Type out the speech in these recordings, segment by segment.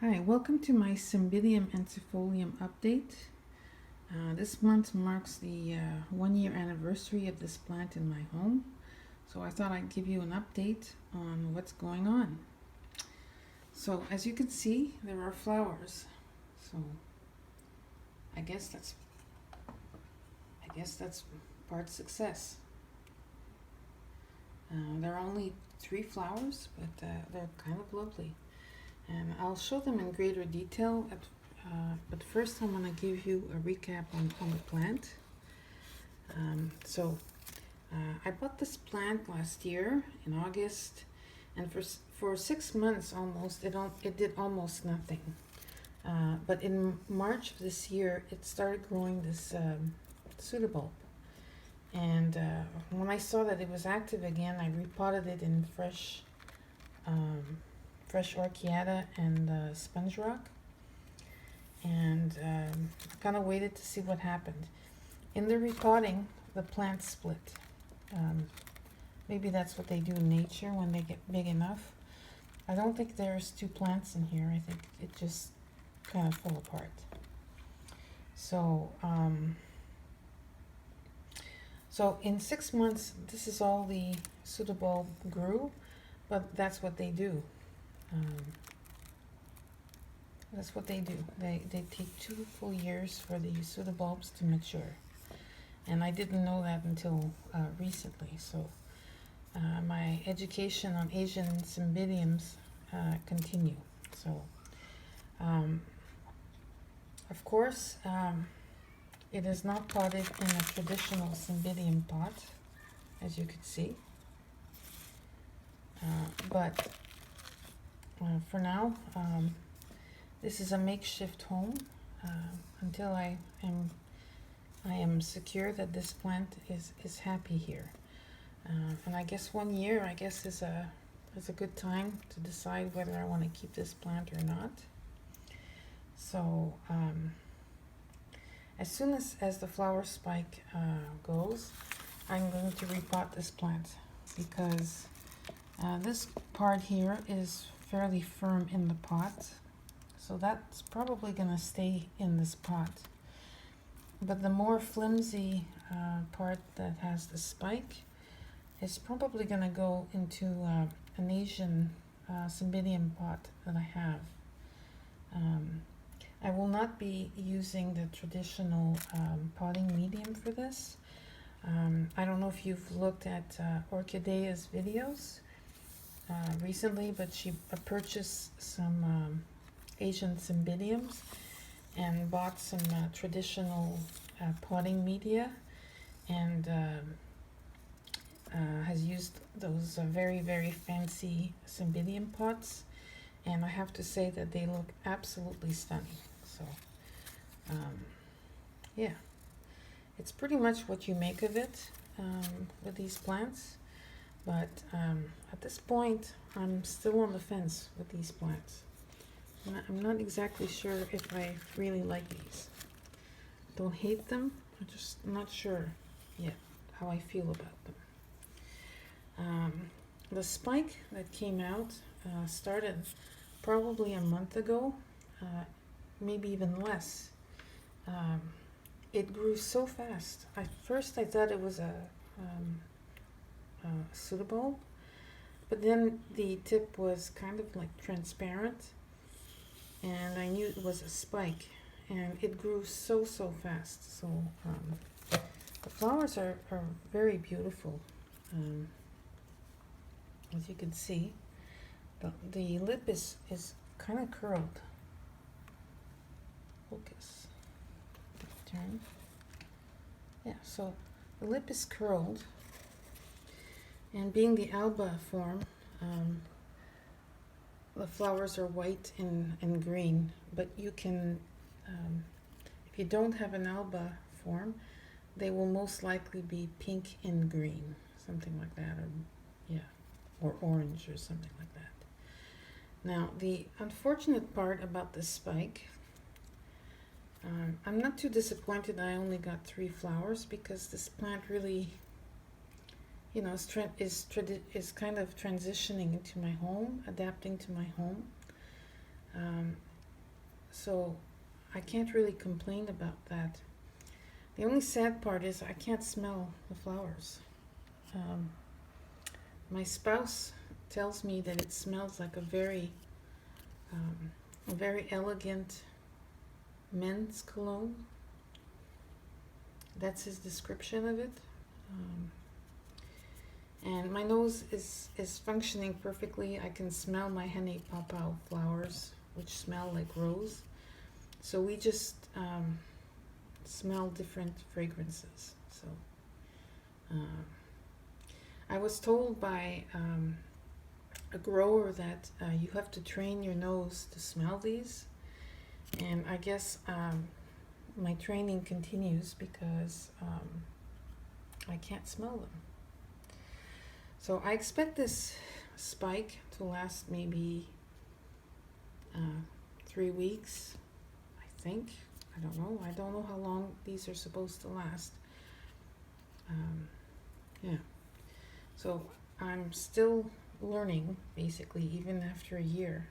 Hi, welcome to my Cymbidium Entifolium update. This month marks the 1 year anniversary of this plant in my home, so I thought I'd give you an update on what's going on. So as you can see, there are flowers, so I guess that's part success. There are only 3 flowers, but they're kind of lovely. And I'll show them in greater detail, but first I'm going to give you a recap on the plant. I bought this plant last year in August, and for 6 months almost, it did almost nothing. But in March of this year, it started growing this pseudobulb. And when I saw that it was active again, I repotted it in fresh orchiata and sponge rock, and I kind of waited to see what happened. In the repotting, the plant split. Maybe that's what they do in nature when they get big enough. I don't think there's 2 plants in here. I think it just kind of fell apart. So in 6 months, this is all the pseudobulb grew, but that's what they do. That's what they do. They take 2 full years for the pseudobulbs to mature, and I didn't know that until recently. So my education on Asian Cymbidiums continue. So of course, it is not potted in a traditional Cymbidium pot, as you can see, but for now, this is a makeshift home until I am secure that this plant is happy here. And I guess 1 year, is a good time to decide whether I want to keep this plant or not. So as soon as the flower spike goes, I'm going to repot this plant, because this part here is fairly firm in the pot, so that's probably going to stay in this pot. But the more flimsy part that has the spike is probably going to go into an Asian Cymbidium pot that I have. I will not be using the traditional potting medium for this. I don't know if you've looked at Orchidea's videos recently, but she purchased some Asian Cymbidiums and bought some traditional potting media, and has used those very, very fancy Cymbidium pots, and I have to say that they look absolutely stunning. So yeah, it's pretty much what you make of it with these plants. But at this point, I'm still on the fence with these plants. I'm not exactly sure if I really like these. Don't hate them, I'm just not sure yet how I feel about them. The spike that came out started probably a month ago, maybe even less. It grew so fast. At first I thought it was a pseudobulb, but then the tip was kind of like transparent, and I knew it was a spike, and it grew so fast. So the flowers are very beautiful. As you can see, the lip is kind of curled. Focus. Turn. Yeah, so the lip is curled. And being the Alba form, the flowers are white and green, but you can, if you don't have an Alba form, they will most likely be pink and green, something like that, or orange or something like that. Now, the unfortunate part about this spike, I'm not too disappointed I only got 3 flowers, because this plant really, is kind of transitioning into my home, adapting to my home. So I can't really complain about that. The only sad part is I can't smell the flowers. Um, my spouse tells me that it smells like a very elegant men's cologne. That's his description of it. And my nose is functioning perfectly. I can smell my Hene Papao flowers, which smell like rose. So we just smell different fragrances. So I was told by a grower that you have to train your nose to smell these. And I guess my training continues because I can't smell them. So I expect this spike to last maybe 3 weeks, I think. I don't know. I don't know how long these are supposed to last. Yeah. So I'm still learning, basically, even after a year.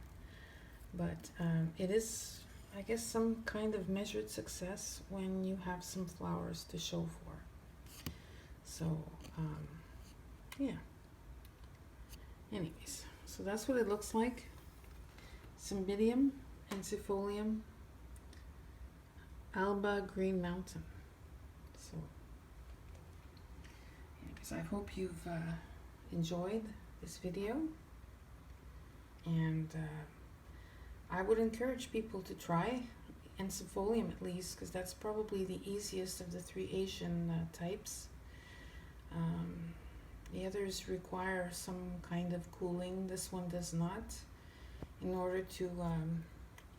But it is, I guess, some kind of measured success when you have some flowers to show for. So, yeah. Anyways, so that's what it looks like. Cymbidium, ensifolium, Alba, Green Mountain. So, anyways, I hope you've enjoyed this video. And I would encourage people to try ensifolium at least, because that's probably the easiest of the 3 Asian types. The others require some kind of cooling. This one does not, in order to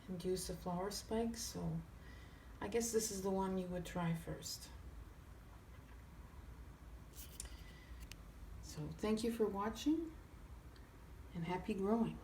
induce a flower spike. So I guess this is the one you would try first. So thank you for watching, and happy growing.